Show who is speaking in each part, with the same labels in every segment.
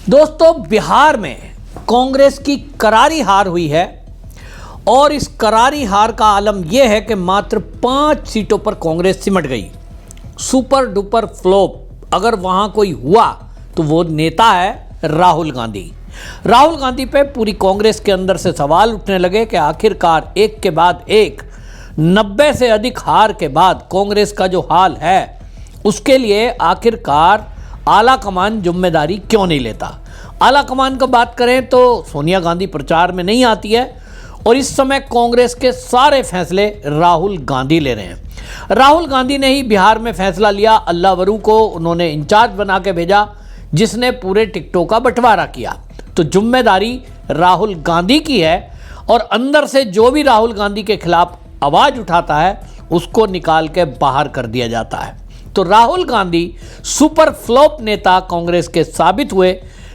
Speaker 1: दोस्तों, बिहार में कांग्रेस की करारी हार हुई है और इस करारी हार का आलम यह है कि मात्र 5 सीटों पर कांग्रेस सिमट गई। सुपर डुपर फ्लॉप अगर वहां कोई हुआ तो वो नेता है राहुल गांधी। राहुल गांधी पे पूरी कांग्रेस के अंदर से सवाल उठने लगे कि आखिरकार एक के बाद एक 90 से अधिक हार के बाद कांग्रेस का जो हाल है उसके लिए आखिरकार आला कमान जिम्मेदारी क्यों नहीं लेता। आला कमान का बात करें तो सोनिया गांधी प्रचार में नहीं आती है और इस समय कांग्रेस के सारे फैसले राहुल गांधी ले रहे हैं। राहुल गांधी ने ही बिहार में फैसला लिया, अल्लाह वरू को उन्होंने इंचार्ज बना के भेजा जिसने पूरे टिकटों का बंटवारा किया। तो जिम्मेदारी राहुल गांधी की है और अंदर से जो भी राहुल गांधी के खिलाफ आवाज उठाता है उसको निकाल के बाहर कर दिया जाता है। तो राहुल गांधी सुपर फ्लॉप नेता कांग्रेस के साबित हुए,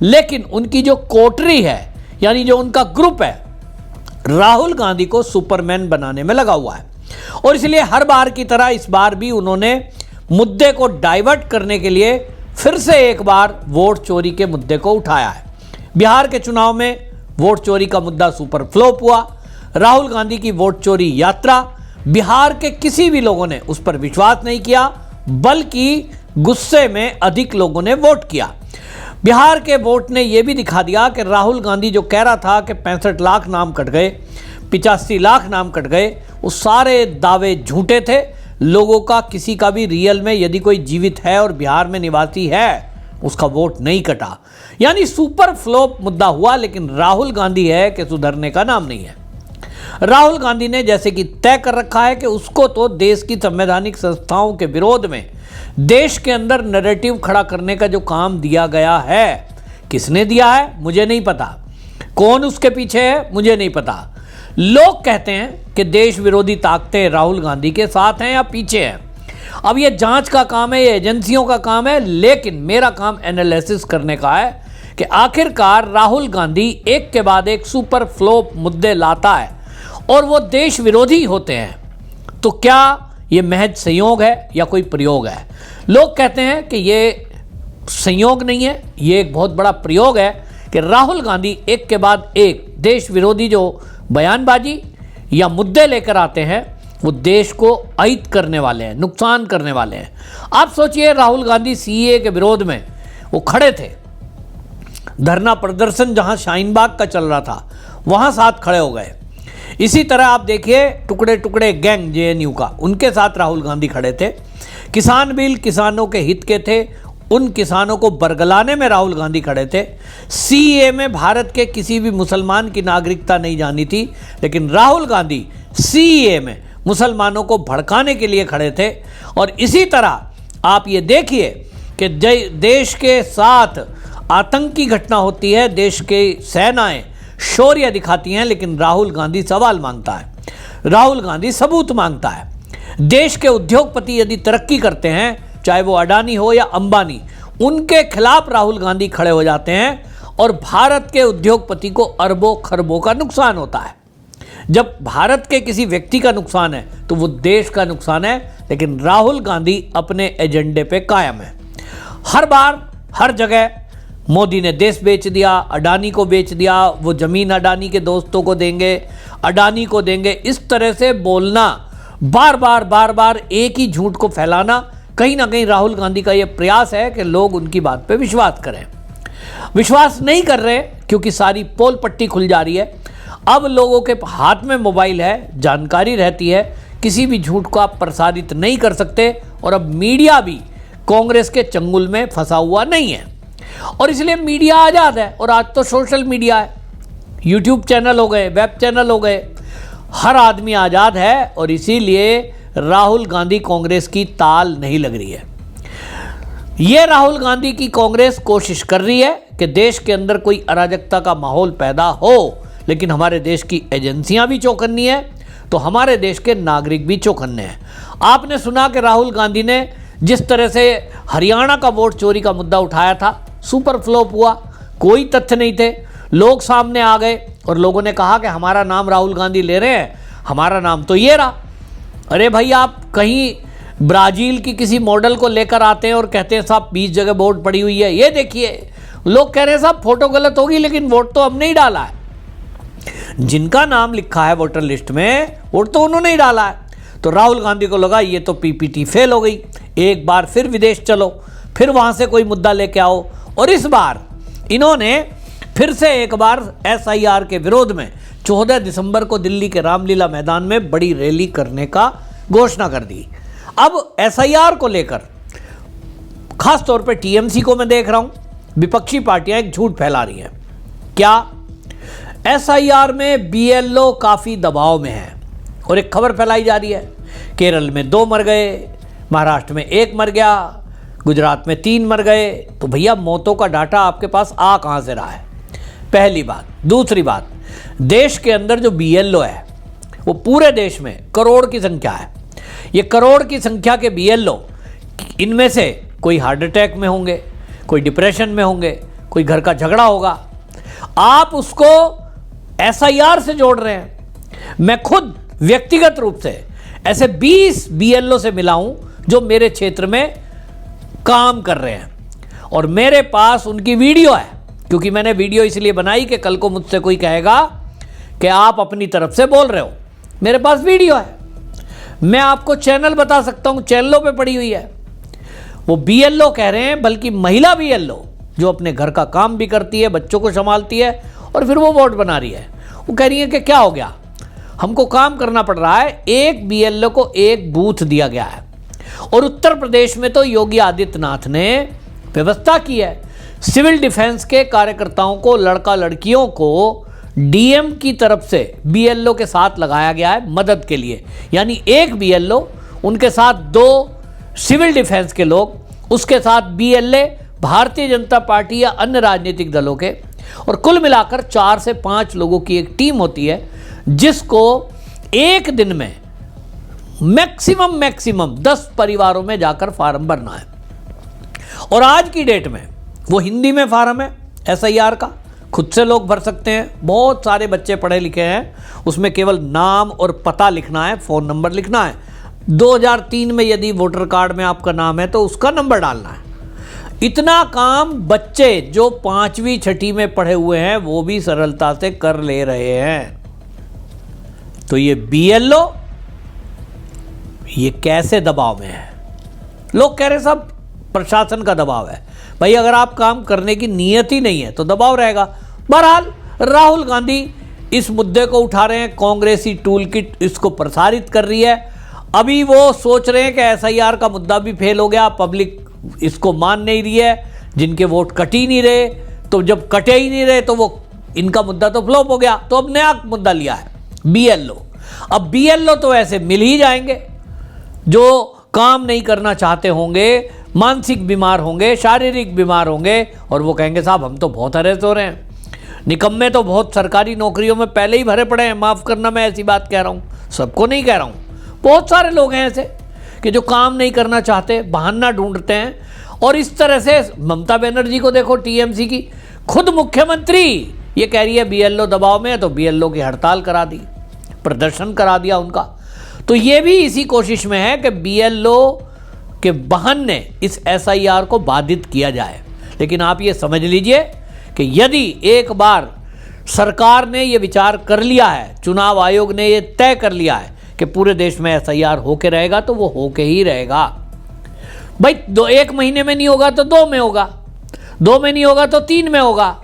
Speaker 1: लेकिन उनकी जो कोटरी है यानी जो उनका ग्रुप है राहुल गांधी को सुपरमैन बनाने में लगा हुआ है और इसलिए हर बार की तरह इस बार भी उन्होंने मुद्दे को डाइवर्ट करने के लिए फिर से एक बार वोट चोरी के मुद्दे को उठाया है। बिहार के चुनाव में वोट चोरी का मुद्दा सुपर फ्लॉप हुआ। राहुल गांधी की वोट चोरी यात्रा, बिहार के किसी भी लोगों ने उस पर विश्वास नहीं किया, बल्कि गुस्से में अधिक लोगों ने वोट किया। बिहार के वोट ने यह भी दिखा दिया कि राहुल गांधी जो कह रहा था कि 65 लाख नाम कट गए, 85 लाख नाम कट गए, वो सारे दावे झूठे थे। लोगों का किसी का भी रियल में यदि कोई जीवित है और बिहार में निवासी है उसका वोट नहीं कटा। यानी सुपर फ्लॉप मुद्दा हुआ, लेकिन राहुल गांधी है कि सुधरने का नाम नहीं है। राहुल गांधी ने जैसे कि तय कर रखा है कि उसको तो देश की संवैधानिक संस्थाओं के विरोध में देश के अंदर नैरेटिव खड़ा करने का जो काम दिया गया है, किसने दिया है मुझे नहीं पता, कौन उसके पीछे है मुझे नहीं पता। लोग कहते हैं कि देश विरोधी ताकतें राहुल गांधी के साथ हैं या पीछे हैं। अब ये जांच का काम है, ये एजेंसियों का काम है, लेकिन मेरा काम एनालिसिस करने का है कि आखिरकार राहुल गांधी एक के बाद एक सुपर फ्लॉप मुद्दे लाता है और वो देश विरोधी होते हैं। तो क्या ये महज संयोग है या कोई प्रयोग है? लोग कहते हैं कि ये संयोग नहीं है, ये एक बहुत बड़ा प्रयोग है कि राहुल गांधी एक के बाद एक देश विरोधी जो बयानबाजी या मुद्दे लेकर आते हैं वो देश को अहित करने वाले हैं, नुकसान करने वाले हैं। आप सोचिए, राहुल गांधी सीएए के विरोध में वो खड़े थे, धरना प्रदर्शन जहां शाहीन बाग का चल रहा था वहां साथ खड़े हो गए। इसी तरह आप देखिए टुकड़े टुकड़े गैंग जेएनयू का, उनके साथ राहुल गांधी खड़े थे। किसान बिल किसानों के हित के थे, उन किसानों को बरगलाने में राहुल गांधी खड़े थे। सीएए में भारत के किसी भी मुसलमान की नागरिकता नहीं जानी थी, लेकिन राहुल गांधी सीएए में मुसलमानों को भड़काने के लिए खड़े थे। और इसी तरह आप ये देखिए कि देश के साथ आतंकी घटना होती है, देश के सेनाएं शौर्य दिखाती हैं, लेकिन राहुल गांधी सवाल मांगता है, राहुल गांधी सबूत मांगता है। देश के उद्योगपति यदि तरक्की करते हैं, चाहे वो अडानी हो या अंबानी, उनके खिलाफ राहुल गांधी खड़े हो जाते हैं और भारत के उद्योगपति को अरबों खरबों का नुकसान होता है। जब भारत के किसी व्यक्ति का नुकसान है तो वो देश का नुकसान है, लेकिन राहुल गांधी अपने एजेंडे पे कायम है। हर बार हर जगह मोदी ने देश बेच दिया, अडानी को बेच दिया, वो जमीन अडानी के दोस्तों को देंगे, अडानी को देंगे, इस तरह से बोलना, बार बार एक ही झूठ को फैलाना, कहीं ना कहीं राहुल गांधी का ये प्रयास है कि लोग उनकी बात पे विश्वास करें। विश्वास नहीं कर रहे क्योंकि सारी पोल पट्टी खुल जा रही है। अब लोगों के हाथ में मोबाइल है, जानकारी रहती है, किसी भी झूठ को आप प्रसारित नहीं कर सकते और अब मीडिया भी कांग्रेस के चंगुल में फंसा हुआ नहीं है और इसलिए मीडिया आज़ाद है। और आज तो सोशल मीडिया है, यूट्यूब चैनल हो गए, वेब चैनल हो गए, हर आदमी आज़ाद है और इसीलिए राहुल गांधी कांग्रेस की ताल नहीं लग रही है। ये राहुल गांधी की कांग्रेस कोशिश कर रही है कि देश के अंदर कोई अराजकता का माहौल पैदा हो, लेकिन हमारे देश की एजेंसियां भी चौकन्नी है तो हमारे देश के नागरिक भी चौकन्ने हैं। आपने सुना कि राहुल गांधी ने जिस तरह से हरियाणा का वोट चोरी का मुद्दा उठाया था, सुपर फ्लॉप हुआ, कोई तथ्य नहीं थे, लोग सामने आ गए और लोगों ने कहा कि हमारा नाम राहुल गांधी ले रहे हैं, हमारा नाम तो ये रहा। अरे भाई, आप कहीं ब्राज़ील की किसी मॉडल को लेकर आते हैं और कहते हैं साहब 20 जगह वोट पड़ी हुई है, ये देखिए लोग कह रहे हैं साहब फोटो गलत होगी लेकिन वोट तो हमने ही डाला है, जिनका नाम लिखा है वोटर लिस्ट में वोट तो उन्होंने ही डाला है। तो राहुल गांधी को लगा ये तो पीपीटी फेल हो गई, एक बार फिर विदेश चलो, फिर वहां से कोई मुद्दा लेके आओ। और इस बार इन्होंने फिर से एक बार एसआईआर के विरोध में 14 दिसंबर को दिल्ली के रामलीला मैदान में बड़ी रैली करने का घोषणा कर दी। अब एसआईआर को लेकर खास तौर पे टीएमसी को मैं देख रहा हूं, विपक्षी पार्टियां एक झूठ फैला रही हैं। क्या? एसआईआर में बीएलओ काफी दबाव में है और एक खबर फैलाई जा रही है, केरल में 2 मर गए, महाराष्ट्र में 1 मर गया, गुजरात में 3 मर गए। तो भैया मौतों का डाटा आपके पास आ कहां से रहा है? पहली बात। दूसरी बात, देश के अंदर जो बीएलओ है वो पूरे देश में करोड़ की संख्या है। ये करोड़ की संख्या के बीएलओ, इनमें से कोई हार्ट अटैक में होंगे, कोई डिप्रेशन में होंगे, कोई घर का झगड़ा होगा, आप उसको एसआईआर से जोड़ रहे हैं। मैं खुद व्यक्तिगत रूप से ऐसे 20 बीएलओ से मिला हूं जो मेरे क्षेत्र में काम कर रहे हैं और मेरे पास उनकी वीडियो है, क्योंकि मैंने वीडियो इसलिए बनाई कि कल को मुझसे कोई कहेगा कि आप अपनी तरफ से बोल रहे हो। मेरे पास वीडियो है, मैं आपको चैनल बता सकता हूं, चैनलों पे पड़ी हुई है। वो बीएलओ कह रहे हैं, बल्कि महिला बीएलओ जो अपने घर का काम भी करती है, बच्चों को संभालती है और फिर वो वोट बना रही है, वो कह रही है कि क्या हो गया, हमको काम करना पड़ रहा है। एक बीएलओ को एक बूथ दिया गया है और उत्तर प्रदेश में तो योगी आदित्यनाथ ने व्यवस्था की है, सिविल डिफेंस के कार्यकर्ताओं को, लड़का लड़कियों को डीएम की तरफ से बीएलओ के साथ लगाया गया है मदद के लिए। यानी एक बीएलओ, उनके साथ 2 सिविल डिफेंस के लोग, उसके साथ बीएलए भारतीय जनता पार्टी या अन्य राजनीतिक दलों के, और कुल मिलाकर 4 से 5 लोगों की एक टीम होती है जिसको एक दिन में मैक्सिमम 10 परिवारों में जाकर फार्म भरना है। और आज की डेट में वो हिंदी में फार्म है एसआईआर का, खुद से लोग भर सकते हैं। बहुत सारे बच्चे पढ़े लिखे हैं, उसमें केवल नाम और पता लिखना है, फ़ोन नंबर लिखना है। 2003 में यदि वोटर कार्ड में आपका नाम है तो उसका नंबर डालना है। इतना काम बच्चे जो 5वीं 6ठी में पढ़े हुए हैं वो भी सरलता से कर ले रहे हैं। तो ये बीएलओ ये कैसे दबाव में है? लोग कह रहे सब प्रशासन का दबाव है। भाई अगर आप काम करने की नीयत ही नहीं है तो दबाव रहेगा। बहरहाल राहुल गांधी इस मुद्दे को उठा रहे हैं, कांग्रेसी टूल किट इसको प्रसारित कर रही है। अभी वो सोच रहे हैं कि एसआईआर का मुद्दा भी फेल हो गया, पब्लिक इसको मान नहीं रही है, जिनके वोट कट ही नहीं रहे, तो जब कटे ही नहीं रहे तो वो इनका मुद्दा तो फ्लॉप हो गया। तो अब नया मुद्दा लिया है बीएलओ। अब बीएलओ तो ऐसे मिल ही जाएंगे जो काम नहीं करना चाहते होंगे, मानसिक बीमार होंगे, शारीरिक बीमार होंगे, और वो कहेंगे साहब हम तो बहुत अरेस्ट हो रहे हैं, निकम्मे तो बहुत सरकारी नौकरियों में पहले ही भरे पड़े हैं। माफ़ करना मैं ऐसी बात कह रहा हूँ, सबको नहीं कह रहा हूँ, बहुत सारे लोग हैं ऐसे कि जो काम नहीं करना चाहते, बहाना ढूंढते हैं। और इस तरह से ममता बनर्जी को देखो, टीएमसी की खुद मुख्यमंत्री ये कह रही है बीएलओ दबाव में है, तो बीएलओ की हड़ताल करा दी, प्रदर्शन करा दिया उनका। तो ये भी इसी कोशिश में है कि बीएलओ के बहाने इस एसआईआर को बाधित किया जाए। लेकिन आप ये समझ लीजिए कि यदि एक बार सरकार ने ये विचार कर लिया है, चुनाव आयोग ने ये तय कर लिया है कि पूरे देश में एसआईआर होके रहेगा, तो वो होके ही रहेगा। भाई 1 महीने में नहीं होगा तो 2 में होगा, 2 में नहीं होगा तो 3 में होगा।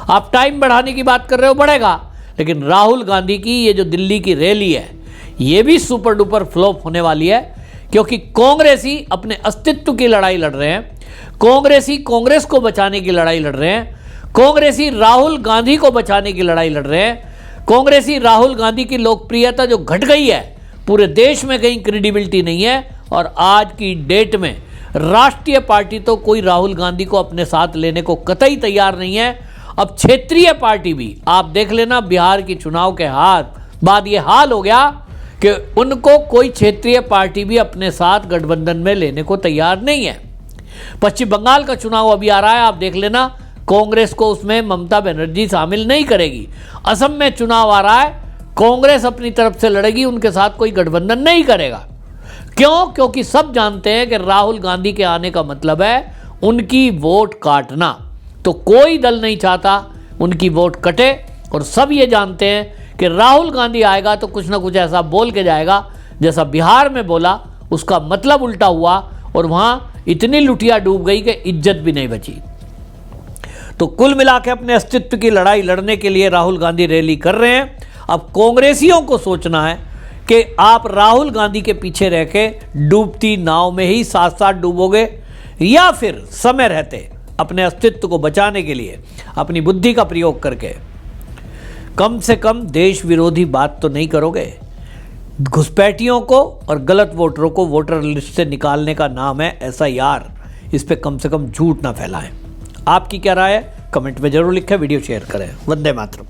Speaker 1: आप टाइम बढ़ाने की बात कर रहे हो, बढ़ेगा। लेकिन राहुल गांधी की ये जो दिल्ली की रैली है ये भी सुपर डुपर फ्लॉप होने वाली है, क्योंकि कांग्रेसी अपने अस्तित्व की लड़ाई लड़ रहे हैं, कांग्रेसी कांग्रेस को बचाने की लड़ाई लड़ रहे हैं, कांग्रेसी राहुल गांधी को बचाने की लड़ाई लड़ रहे हैं, कांग्रेसी राहुल गांधी की लोकप्रियता जो घट गई है, पूरे देश में कहीं क्रेडिबिलिटी नहीं है। और आज की डेट में राष्ट्रीय पार्टी तो कोई राहुल गांधी को अपने साथ लेने को कतई तैयार नहीं है। अब क्षेत्रीय पार्टी भी आप देख लेना, बिहार की चुनाव के बाद ये हाल हो गया कि उनको कोई क्षेत्रीय पार्टी भी अपने साथ गठबंधन में लेने को तैयार नहीं है। पश्चिम बंगाल का चुनाव अभी आ रहा है, आप देख लेना, कांग्रेस को उसमें ममता बनर्जी शामिल नहीं करेगी। असम में चुनाव आ रहा है, कांग्रेस अपनी तरफ से लड़ेगी, उनके साथ कोई गठबंधन नहीं करेगा। क्यों? क्योंकि सब जानते हैं कि राहुल गांधी के आने का मतलब है उनकी वोट काटना। तो कोई दल नहीं चाहता उनकी वोट कटे, और सब ये जानते हैं कि राहुल गांधी आएगा तो कुछ ना कुछ ऐसा बोल के जाएगा जैसा बिहार में बोला, उसका मतलब उल्टा हुआ और वहाँ इतनी लुटिया डूब गई कि इज्जत भी नहीं बची। तो कुल मिला के अपने अस्तित्व की लड़ाई लड़ने के लिए राहुल गांधी रैली कर रहे हैं। अब कांग्रेसियों को सोचना है कि आप राहुल गांधी के पीछे रह के डूबती नाव में ही साथ साथ डूबोगे, या फिर समय रहते अपने अस्तित्व को बचाने के लिए अपनी बुद्धि का प्रयोग करके कम से कम देश विरोधी बात तो नहीं करोगे। घुसपैठियों को और गलत वोटरों को वोटर लिस्ट से निकालने का नाम है SIR। इस पे कम से कम झूठ ना फैलाएं। आपकी क्या राय है? कमेंट में जरूर लिखें, वीडियो शेयर करें। वंदे मातरम।